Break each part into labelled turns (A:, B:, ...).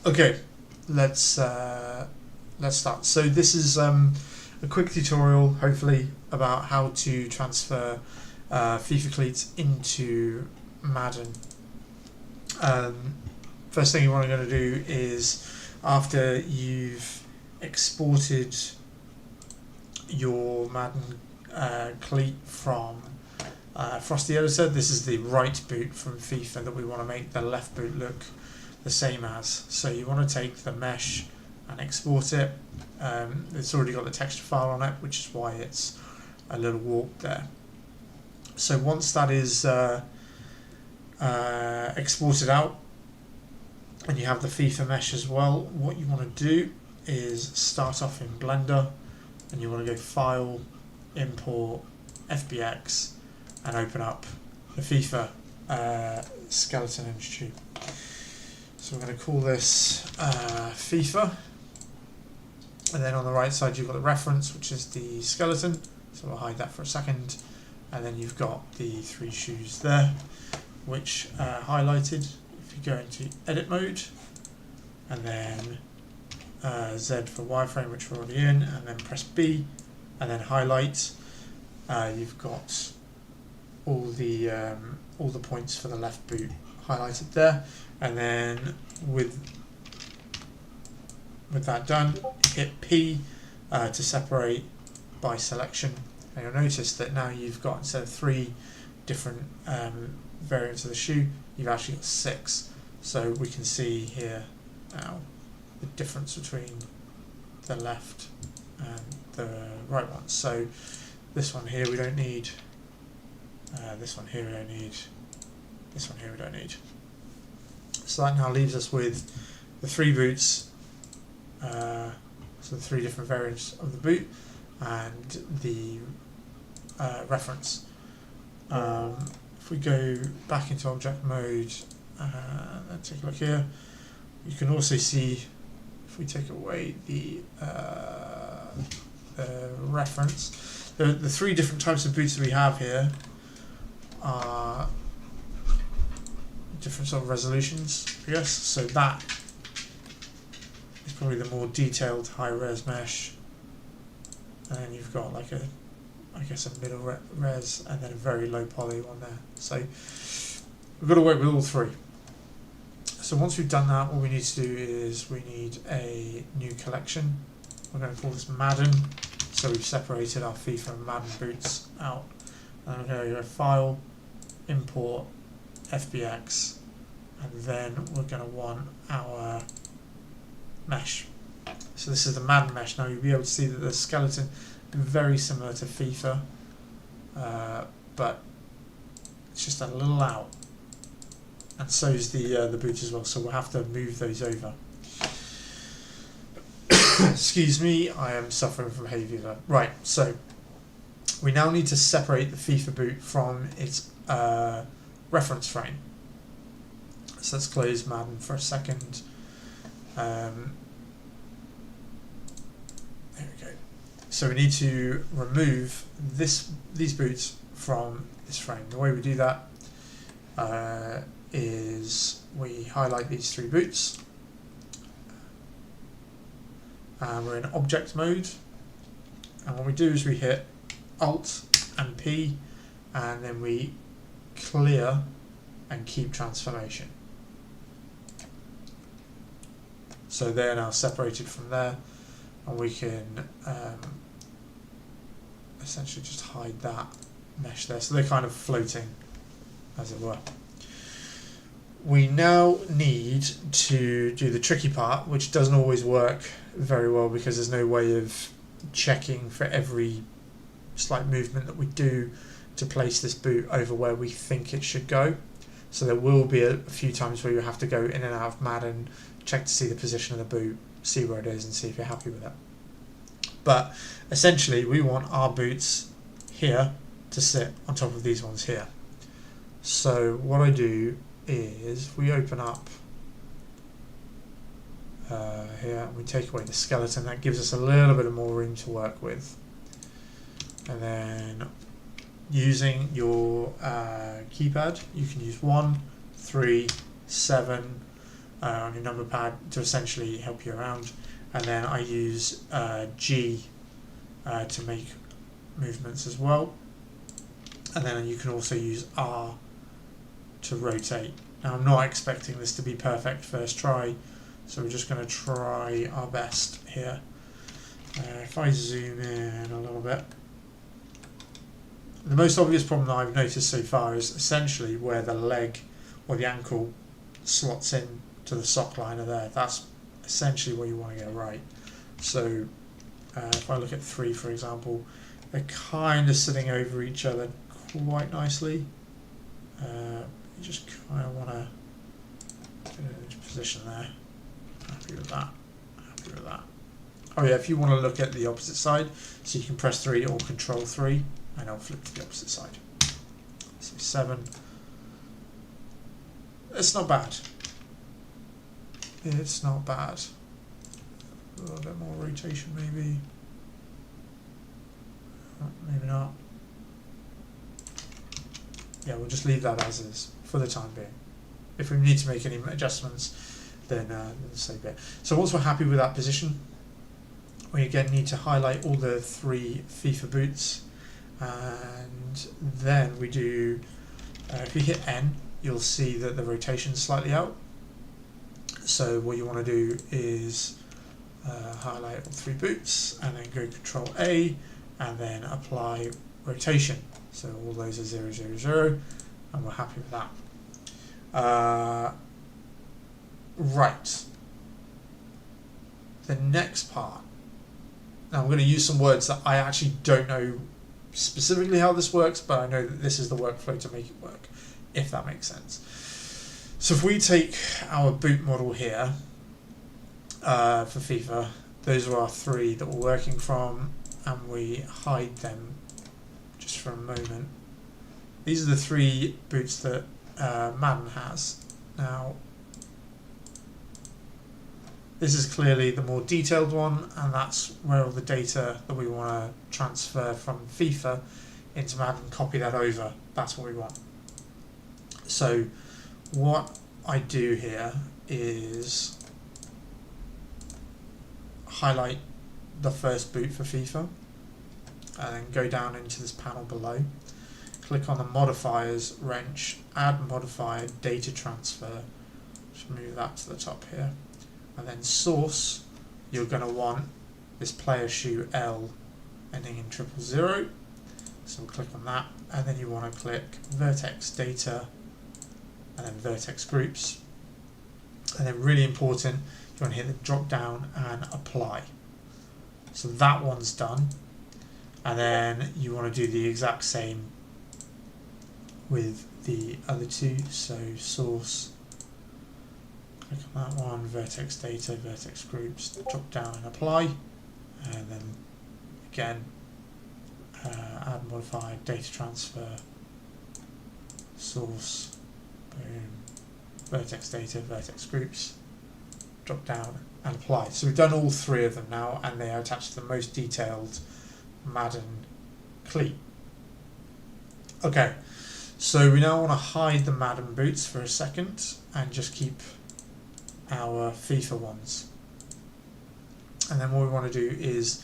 A: Okay, let's start. So this is a quick tutorial, hopefully, about how to transfer FIFA Cleat into Madden. First thing you want to do is, after you've exported your Madden Cleat from Frosty Editor, this is the right boot from FIFA that we want to make the left boot look the same as. So you want to take the mesh and export it. It's already got the texture file on it, which is why it's a little warped there. So once that is exported out and you have the FIFA mesh as well, what you want to do is start off in Blender and you want to go File, Import, FBX, and open up the FIFA skeleton image tube. So we're going to call this FIFA, and then on the right side you've got the reference, which is the skeleton, so we'll hide that for a second, and then you've got the three shoes there, which are highlighted. If you go into edit mode, and then Z for wireframe, which we're already in, and then press B, and then highlight, you've got all the points for the left boot highlighted there. And then with that done, hit P to separate by selection, and you'll notice that now you've got, instead of 3 different variants of the shoe, you've actually got 6. So we can see here now the difference between the left and the right one. So this one here we don't need, this one here we don't need, this one here we don't need. So that now leaves us with the 3 boots, so the 3 different variants of the boot and the reference. If we go back into object mode, let's take a look here, you can also see, if we take away the reference, the 3 different types of boots that we have here are different sort of resolutions, I guess. So that is probably the more detailed high res mesh, and then you've got like a middle res, and then a very low poly one there. So we've got to work with all 3. So once we've done that, what we need to do is we need a new collection. We're going to call this Madden. So we've separated our FIFA and Madden boots out, and I'm going to go File, Import, FBX, and then we're going to want our mesh. So this is the Madden mesh. Now you'll be able to see that the skeleton is very similar to FIFA, but it's just a little out, and so is the boot as well. So we'll have to move those over. Excuse me, I am suffering from hay fever. Right, so we now need to separate the FIFA boot from its reference frame. So let's close Madden for a second. There we go. So we need to remove these boots from this frame. The way we do that is we highlight these 3 boots, and we're in object mode, and what we do is we hit Alt and P, and then we clear and keep transformation. So they're now separated from there, and we can essentially just hide that mesh there. So they're kind of floating, as it were. We now need to do the tricky part, which doesn't always work very well because there's no way of checking for every slight movement that we do to place this boot over where we think it should go. So there will be a few times where you have to go in and out of Madden, check to see the position of the boot, see where it is, and see if you're happy with it. But essentially we want our boots here to sit on top of these ones here. So what I do is we open up here, and we take away the skeleton. That gives us a little bit of more room to work with, and then using your keypad, you can use 1, 3, 7, on your number pad to essentially help you around, and then I use G to make movements as well, and then you can also use R to rotate. Now I'm not expecting this to be perfect first try, so we're just going to try our best here. If I zoom in a little bit, the most obvious problem that I've noticed so far is essentially where the leg or the ankle slots in to the sock liner there. That's essentially what you want to get right. So if I look at 3, for example, they're kind of sitting over each other quite nicely. You just kind of want to get in position there. Happy with that. Happy with that. Oh yeah, if you want to look at the opposite side, so you can press 3 or Control 3, and I'll flip to the opposite side. So 7. It's not bad. It's not bad. A little bit more rotation maybe. Maybe not. Yeah, we'll just leave that as is for the time being. If we need to make any adjustments, then so be it. So once we're happy with that position, we again need to highlight all the 3 FIFA boots, and then we do, if you hit N, you'll see that the rotation's slightly out. So what you want to do is highlight all 3 boots, and then go Control A, and then apply rotation. So all those are 0, 0, 0, and we're happy with that. Right. The next part. Now I'm going to use some words that I actually don't know specifically how this works, but I know that this is the workflow to make it work, if that makes sense. So if we take our boot model here for FIFA, those are our 3 that we're working from, and we hide them just for a moment. These are the 3 boots that Madden has. Now, this is clearly the more detailed one, and that's where all the data that we want to transfer from FIFA into Madden, copy that over. That's what we want. So what I do here is highlight the first boot for FIFA, and then go down into this panel below, click on the modifiers wrench, add modifier data transfer, just move that to the top here, and then source, you're going to want this player shoe L ending in 000, so we'll click on that, and then you want to click vertex data and then vertex groups, and then really important, you want to hit the drop down and apply. So that one's done, and then you want to do the exact same with the other 2. So source, click on that one, vertex data, vertex groups, drop down and apply, and then again add modifier data transfer, source, boom, vertex data, vertex groups, drop down and apply. So we've done all 3 of them now, and they are attached to the most detailed Madden Cleat. Okay, so we now want to hide the Madden boots for a second and just keep our FIFA ones. And then what we want to do is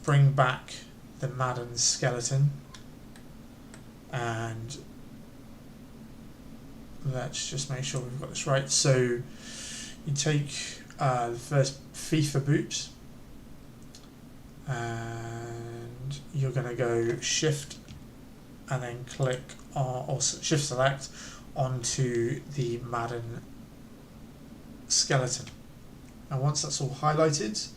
A: bring back the Madden skeleton, and let's just make sure we've got this right. So you take the first FIFA boot, and you're going to go shift and then click on, or shift select onto the Madden skeleton. And once that's all highlighted,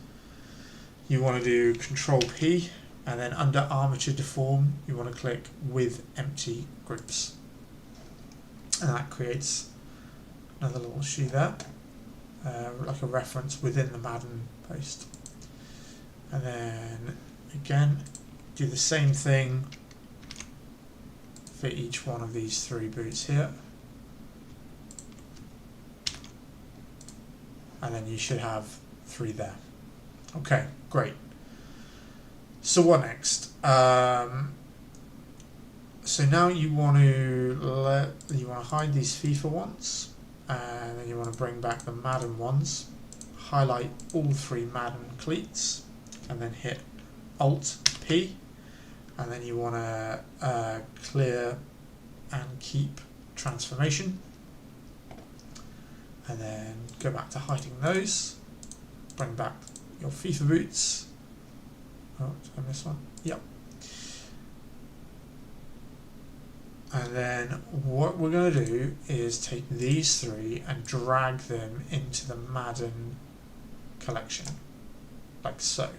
A: you want to do Control P, and then under Armature Deform you want to click with empty groups, and that creates another little shoe there, like a reference within the Madden post. And then again do the same thing for each one of these 3 boots here, and then you should have 3 there. Okay, great. So what next? So now you want to hide these FIFA ones, and then you want to bring back the Madden ones, highlight all 3 Madden cleats, and then hit Alt P, and then you want to clear and keep transformation, and then go back to hiding those, bring back your FIFA boots. Oh, did I miss one? Yep. And then what we're going to do is take these 3 and drag them into the Madden collection, like so.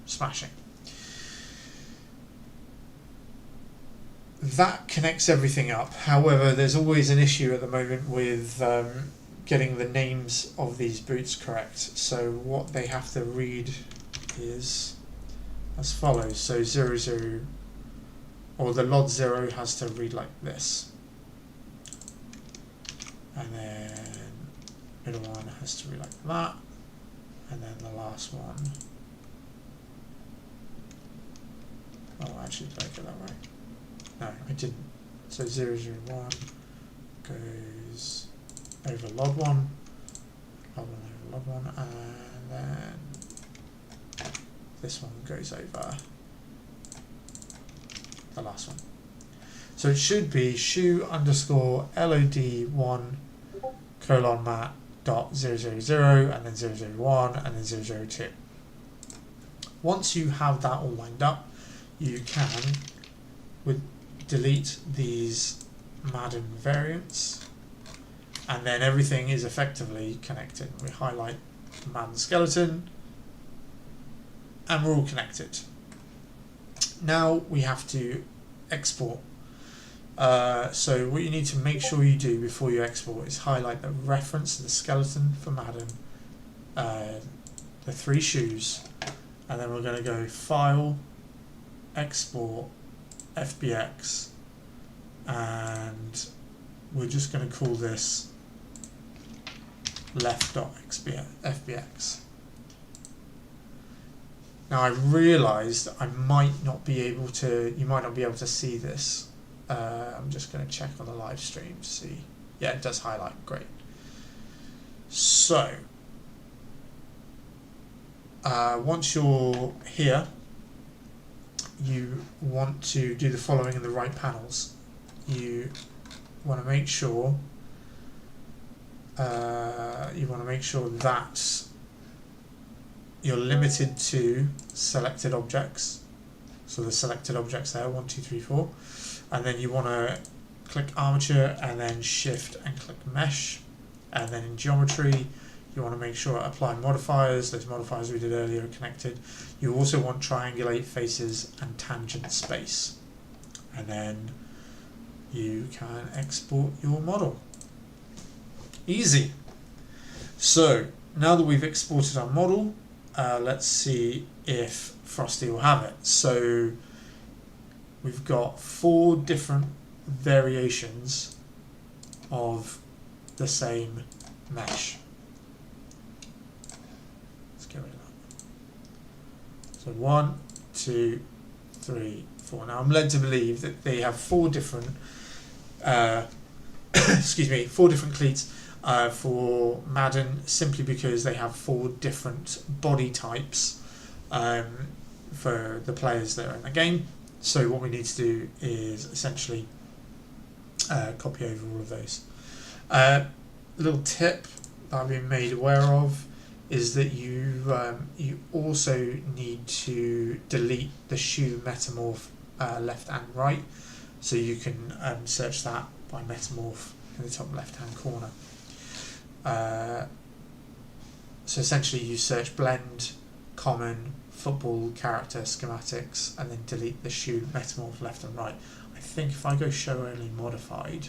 A: Smashing. That connects everything up. However, there's always an issue at the moment with getting the names of these boots correct. So what they have to read is as follows. So 00, or the LOD 0 has to read like this. And then middle one has to read like that. And then the last one. Oh, actually, did I get that right? No, I didn't. So 001 goes over LOD 1, LOD 1 over LOD 1, and then this one goes over the last one. So it should be shoe underscore LOD1 colon mat dot 000 and then 001 and then 002. Once you have that all lined up, you can delete these Madden variants, and then everything is effectively connected. We highlight Madden skeleton, and we're all connected. Now we have to export. So what you need to make sure you do before you export is highlight the reference to the skeleton for Madden, the 3 shoes, and then we're going to go File, Export, FBX, and we're just going to call this left.fbx. Now I realised I might not be able to, you might not be able to see this. I'm just going to check on the live stream to see. Yeah, it does highlight, great. So, once you're here, you want to do the following in the right panels. You want to make sure that you're limited to selected objects. So the selected objects there, 1, 2, 3, 4, and then you want to click armature and then shift and click mesh, and then in geometry you want to make sure apply modifiers. Those modifiers we did earlier are connected. You also want triangulate faces and tangent space, and then you can export your model. Easy. So now that we've exported our model, let's see if Frosty will have it. So we've got 4 different variations of the same mesh. Let's get rid of that. So 1, 2, 3, 4. Now I'm led to believe that they have 4 different excuse me, 4 different cleats for Madden, simply because they have 4 different body types for the players that are in the game. So what we need to do is essentially copy over all of those. A little tip that I've been made aware of is that you also need to delete the shoe metamorph left and right, so you can search that by metamorph in the top left hand corner. So essentially you search blend, common, football, character, schematics, and then delete the shoe metamorph left and right. I think if I go show only modified,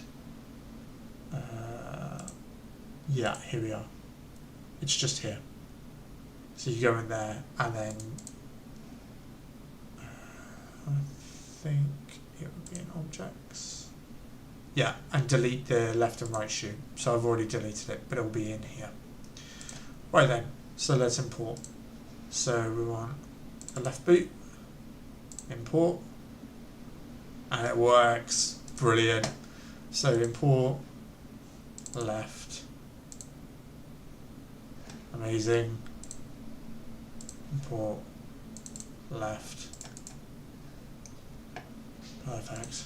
A: yeah, here we are. It's just here. So you go in there and then I think it would be in objects. Yeah, and delete the left and right shoe. So I've already deleted it, but it will be in here. Right then, so let's import. So we want the left boot, import, and it works. Brilliant. So import left. Amazing. Import left. Perfect.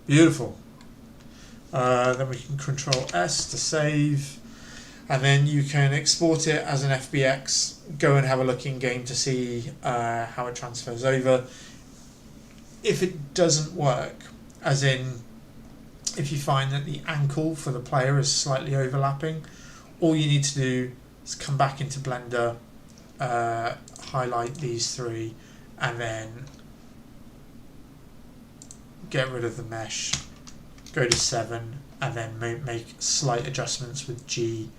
A: Beautiful. Then we can Control S to save, and then you can export it as an FBX. Go and have a look in game to see how it transfers over. If it doesn't work, as in if you find that the ankle for the player is slightly overlapping, all you need to do is come back into Blender, highlight these three, and then get rid of the mesh, go to 7, and then make slight adjustments with G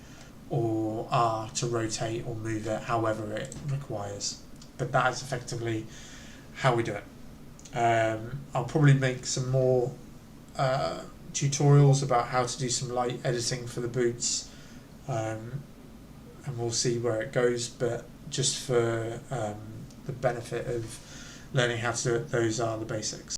A: or R to rotate or move it however it requires. But that is effectively how we do it. I'll probably make some more tutorials about how to do some light editing for the boots, and we'll see where it goes, but just for the benefit of learning how to do it, those are the basics.